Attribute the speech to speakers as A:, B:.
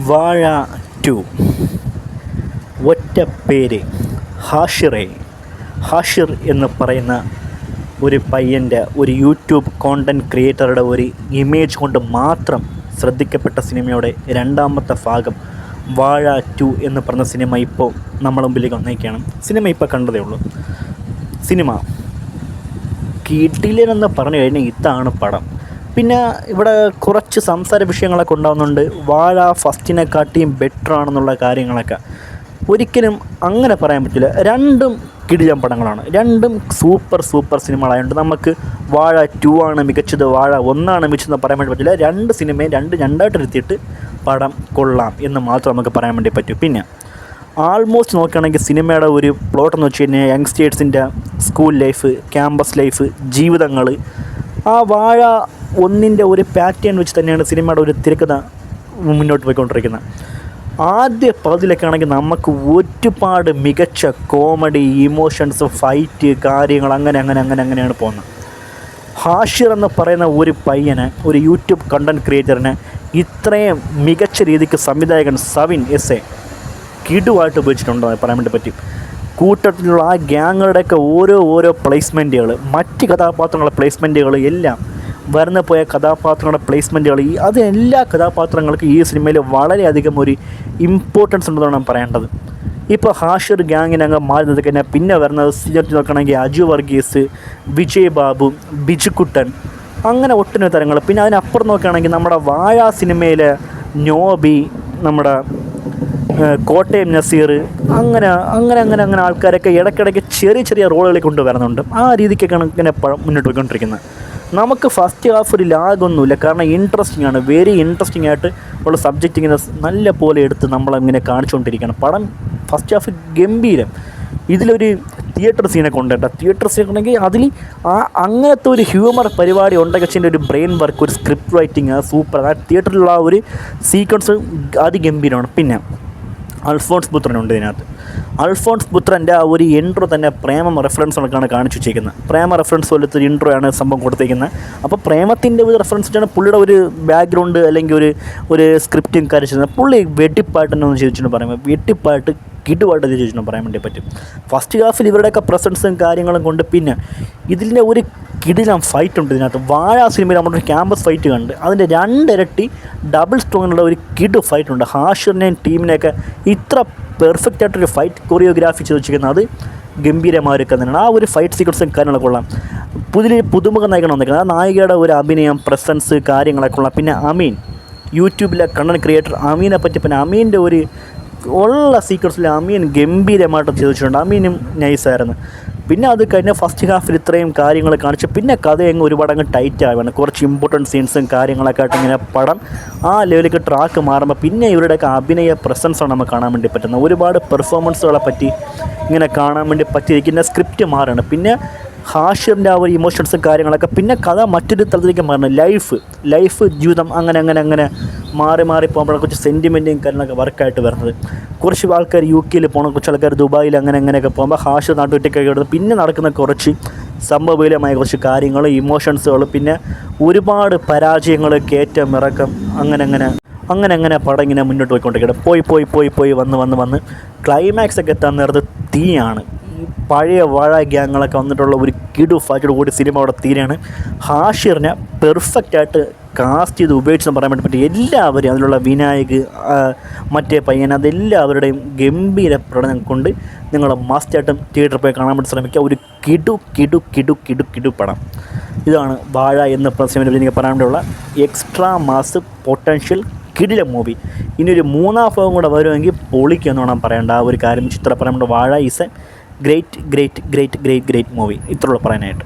A: വാഴ 2 ഒറ്റ പേര് ഹാഷിർ എന്ന് പറയുന്ന ഒരു പയ്യൻ്റെ ഒരു യൂട്യൂബ് കോണ്ടൻറ്റ് ക്രിയേറ്ററുടെ ഒരു ഇമേജ് കൊണ്ട് മാത്രം ശ്രദ്ധിക്കപ്പെട്ട സിനിമയുടെ രണ്ടാമത്തെ ഭാഗം വാഴ 2 എന്ന് പറഞ്ഞ സിനിമ ഇപ്പോൾ നമ്മളെ മുമ്പിലേക്ക് വന്നേക്കാണ്. സിനിമ ഇപ്പോൾ കണ്ടതേ ഉള്ളൂ. സിനിമ കിടിലനെന്ന് പറഞ്ഞു കഴിഞ്ഞാൽ ഇതാണ് പടം. പിന്നെ ഇവിടെ കുറച്ച് സംസാര വിഷയങ്ങളൊക്കെ ഉണ്ടാകുന്നുണ്ട്. വാഴ ഫസ്റ്റിനെക്കാട്ടിയും ബെറ്റർ ആണെന്നുള്ള കാര്യങ്ങളൊക്കെ ഒരിക്കലും അങ്ങനെ പറയാൻ പറ്റില്ല. രണ്ടും കിടിലൻ പടങ്ങളാണ്, രണ്ടും സൂപ്പർ സിനിമകളായതുകൊണ്ട് നമുക്ക് വാഴ 2 ആണ് മികച്ചത്, വാഴ 1 ആണ് മികച്ചതെന്ന് പറയാൻ വേണ്ടി പറ്റില്ല. രണ്ട് സിനിമയും രണ്ടായിട്ട് എടുത്തിട്ട് പടം കൊള്ളാം എന്ന് മാത്രം നമുക്ക് പറയാൻ വേണ്ടി പറ്റും. പിന്നെ ആൾമോസ്റ്റ് നോക്കുകയാണെങ്കിൽ സിനിമയുടെ ഒരു പ്ലോട്ട് എന്ന് വെച്ച് കഴിഞ്ഞാൽ യങ്സ്റ്റേഴ്സിൻ്റെ സ്കൂൾ ലൈഫ്, ക്യാമ്പസ് ലൈഫ്, ജീവിതങ്ങൾ, ആ വാഴ 1ൻ്റെ ഒരു പാറ്റേൺ വെച്ച് തന്നെയാണ് സിനിമയുടെ ഒരു തിരക്കഥ മുന്നോട്ട് പോയിക്കൊണ്ടിരിക്കുന്നത്. ആദ്യ പകുതിയിലൊക്കെ ആണെങ്കിൽ നമുക്ക് ഒരുപാട് മികച്ച കോമഡി, ഇമോഷൻസ്, ഫൈറ്റ് കാര്യങ്ങൾ അങ്ങനെയാണ് പോകുന്നത്. ഹാഷിർ എന്ന് പറയുന്ന ഒരു പയ്യനെ, ഒരു യൂട്യൂബ് കണ്ടൻറ്റ് ക്രിയേറ്ററിനെ ഇത്രയും മികച്ച രീതിക്ക് സംവിധായകൻ സവിൻ എസ് കിടുവായിട്ട് ഉപയോഗിച്ചിട്ടുണ്ടോ പറയാൻ വേണ്ടി പറ്റും. കൂട്ടത്തിലുള്ള ആ ഗ്യാങ്ങുകളുടെയൊക്കെ ഓരോ പ്ലേസ്മെൻറ്റുകൾ, മറ്റ് കഥാപാത്രങ്ങളുടെ പ്ലേസ്മെൻറ്റുകൾ എല്ലാം വരുന്ന പോയ കഥാപാത്രങ്ങളുടെ പ്ലേസ്മെൻറ്റുകൾ, അത് എല്ലാ കഥാപാത്രങ്ങൾക്കും ഈ സിനിമയിൽ വളരെയധികം ഒരു ഇമ്പോർട്ടൻസ് ഉണ്ടെന്നാണ് പറയേണ്ടത്. ഇപ്പോൾ ഹാഷിർ ഗ്യാങ്ങിനങ്ങ് മാറി നിന്ന് കഴിഞ്ഞാൽ പിന്നെ വരുന്നത് സീനിയർ നോക്കുകയാണെങ്കിൽ അജു വർഗീസ്, വിജയ് ബാബു, ബിജുക്കുട്ടൻ, അങ്ങനെ ഒട്ടനവധി തരങ്ങൾ. പിന്നെ അതിനപ്പുറം നോക്കുകയാണെങ്കിൽ നമ്മുടെ വാഴ സിനിമയിലെ നോബി, നമ്മുടെ കോട്ടയം നസീർ, അങ്ങനെ ആൾക്കാരൊക്കെ ഇടയ്ക്കിടയ്ക്ക് ചെറിയ റോളുകളിൽ കൊണ്ടുവരുന്നുണ്ട്. ആ രീതിക്കൊക്കെയാണ് ഇങ്ങനെ മുന്നോട്ട് പോയിക്കൊണ്ടിരിക്കുന്നത്. നമുക്ക് ഫസ്റ്റ് ഹാഫ് ഒരു ലാഗൊന്നുമില്ല, കാരണം ഇൻട്രസ്റ്റിംഗ് ആണ്, വെരി ഇൻട്രസ്റ്റിംഗ് ആയിട്ട് ഉള്ള സബ്ജക്റ്റ് ഇങ്ങനെ നല്ല പോലെ എടുത്ത് നമ്മളിങ്ങനെ കാണിച്ചുകൊണ്ടിരിക്കുകയാണ്. പടം ഫസ്റ്റ് ഹാഫ് ഗംഭീരം. ഇതിലൊരു തിയേറ്റർ സീനൊക്കെ ഉണ്ട് കേട്ടോ. തിയേറ്റർ സീനൊക്കെ ഉണ്ടെങ്കിൽ അതിൽ അങ്ങനത്തെ ഒരു ഹ്യൂമർ പരിപാടി ഉണ്ടെങ്കിൽ ഒരു ബ്രെയിൻ വർക്ക്, ഒരു സ്ക്രിപ്റ്റ് റൈറ്റിംഗ് സൂപ്പർ. ആ തിയേറ്ററിലുള്ള ആ ഒരു സീക്വൻസ് അതിഗംഭീരമാണ്. പിന്നെ അൽഫോൺസ് പുത്രനുണ്ട് ഇതിനകത്ത്. അൽഫോൺസ് പുത്രൻ്റെ ആ ഒരു ഇൻട്രോ തന്നെ പ്രേമം റെഫറൻസുകളൊക്കെയാണ് കാണിച്ചു വെച്ചിരിക്കുന്നത്. പ്രേമ റെഫറൻസ് പോലത്തെ ഒരു ഇൻട്രോ ആണ് സംഭവം കൊടുത്തിരിക്കുന്നത്. അപ്പോൾ പ്രേമത്തിൻ്റെ ഒരു റെഫറൻസ് വെച്ചാണ് പുള്ളിയുടെ ഒരു ബാക്ക്ഗ്രൗണ്ട് അല്ലെങ്കിൽ ഒരു സ്ക്രിപ്റ്റും കാര്യം പുള്ളി വെട്ടിപ്പായിട്ട് തന്നെ ഒന്ന് ചോദിച്ചിട്ട് പറയുമ്പോൾ വെട്ടിപ്പായിട്ട് കിടുവായിട്ട് ചോദിച്ചിട്ട് പറയാൻ വേണ്ടി പറ്റും. ഫസ്റ്റ് ഹാഫിൽ ഇവരുടെയൊക്കെ പ്രസൻസും കാര്യങ്ങളും കൊണ്ട് പിന്നെ ഇതിൻ്റെ ഒരു കിടിലം ഫൈറ്റ് ഉണ്ട് ഇതിനകത്ത്. വാഴ സിനിമയിൽ നമ്മളൊരു ക്യാമ്പസ് ഫൈറ്റ് കണ്ട് അതിൻ്റെ 2 ഇരട്ടി ഡബിൾ സ്ട്രോങ്ങിലുള്ള ഒരു കിഡ് ഫൈറ്റ് ഉണ്ട്. ഹാഷിറിനെയും ടീമിനെയൊക്കെ ഇത്ര പെർഫെക്റ്റ് ആയിട്ടൊരു ഫൈറ്റ് കൊറിയോഗ്രാഫി ചെയ്ത് വെച്ചിരിക്കുന്നത് അത് ഗംഭീരമായൊക്കെ തന്നെയാണ്. ആ ഒരു ഫൈറ്റ് സീക്വൻസും കാര്യങ്ങളൊക്കെ കൊള്ളാം. പുതുമുഖ നായകൻ വന്നിരിക്കുന്നത് ആ നായികയുടെ ഒരു അഭിനയം, പ്രസൻസ് കാര്യങ്ങളൊക്കെ ഉള്ള. പിന്നെ അമീൻ, യൂട്യൂബിലെ കണ്ടൻറ്റ് ക്രിയേറ്റർ അമീനെ പറ്റി, പിന്നെ അമീൻ്റെ ഒരു ഉള്ള സീക്വൻസിൽ അമീൻ ഗംഭീരമായിട്ട് ചെയ്ത് വെച്ചിട്ടുണ്ട്. അമീനും നൈസായിരുന്നു. പിന്നെ അത് കഴിഞ്ഞ ഫസ്റ്റ് ഹാഫിൽ ഇത്രയും കാര്യങ്ങൾ കാണിച്ച് പിന്നെ കഥ ഒരുപാട് അങ്ങ് ടൈറ്റ് ആവുകയാണ്. കുറച്ച് ഇമ്പോർട്ടൻറ്റ് സീൻസും കാര്യങ്ങളൊക്കെ ആയിട്ട് ഇങ്ങനെ പടം ആ ലെവലിലേക്ക് ട്രാക്ക് മാറുമ്പോൾ പിന്നെ ഇവരുടെയൊക്കെ അഭിനയ പ്രസൻസാണ് നമുക്ക് കാണാൻ വേണ്ടി പറ്റുന്നത്. ഒരുപാട് പെർഫോമൻസുകളെ പറ്റി ഇങ്ങനെ കാണാൻ വേണ്ടി പറ്റിയിരിക്കുന്ന സ്ക്രിപ്റ്റ് മാറാണ്. പിന്നെ ഹാഷിറിൻ്റെ ആ ഒരു ഇമോഷൻസും കാര്യങ്ങളൊക്കെ, പിന്നെ കഥ മറ്റൊരു തലത്തിലേക്ക് മാറണം. ലൈഫ് ജീവിതം അങ്ങനെ മാറി പോകുമ്പോഴാണ് കുറച്ച് സെൻറ്റിമെൻറ്റും കാര്യങ്ങളൊക്കെ വർക്കായിട്ട് വരുന്നത്. കുറച്ച് ആൾക്കാർ UK പോകണം, കുറച്ച് ആൾക്കാർ ദുബായിൽ അങ്ങനെയൊക്കെ പോകുമ്പോൾ ഹാഷിർ നാട്ടുകുറ്റിയൊക്കെ എടുത്ത് പിന്നെ നടക്കുന്ന കുറച്ച് സംഭവബഹുലമായ കുറച്ച് കാര്യങ്ങൾ, ഇമോഷൻസുകൾ, പിന്നെ ഒരുപാട് പരാജയങ്ങൾ, കയറ്റം ഇറക്കം, അങ്ങനെ പടം ഇങ്ങനെ മുന്നോട്ട് പോയിക്കൊണ്ടിരിക്കണം. പോയി വന്ന് ക്ലൈമാക്സ് ഒക്കെ എത്താൻ നേരത്ത് തീയാണ്. പഴയ വാഴ ഗ്യാങ്ങുകളൊക്കെ വന്നിട്ടുള്ള ഒരു കിടു ഫൈറ്റോട് കൂടി സിനിമ അവിടെ തീരെയാണ്. ഹാഷിറിനെ പെർഫെക്റ്റായിട്ട് കാസ്റ്റ് ചെയ്ത് ഉപയോഗിച്ചെന്ന് പറയാൻ വേണ്ടി പറ്റും. എല്ലാവരും അതിലുള്ള വിനായക്, മറ്റേ പയ്യൻ, അതെല്ലാവരുടെയും ഗംഭീര പ്രകടനം കൊണ്ട് നിങ്ങൾ മസ്റ്റായിട്ടും തിയേറ്ററിൽ പോയി കാണാൻ വേണ്ടി ശ്രമിക്കുക. ഒരു കിടു പടം. ഇതാണ് വാഴ എന്ന സിനിമയെ എനിക്ക് പറയാൻ വേണ്ടിയുള്ള എക്സ്ട്രാ മാസ് പൊട്ടൻഷ്യൽ കിടില മൂവി. ഇനി ഒരു 3ാം ഭാഗം കൂടെ വരുമെങ്കിൽ പൊളിക്കുമെന്ന് വേണം പറയേണ്ട. ആ ഒരു കാര്യം ചിത്രം പറയാൻ വേണ്ടി വാഴ ഈസ് എ ഗ്രേറ്റ് മൂവി. ഇത്രയുള്ള പറയാനായിട്ട്.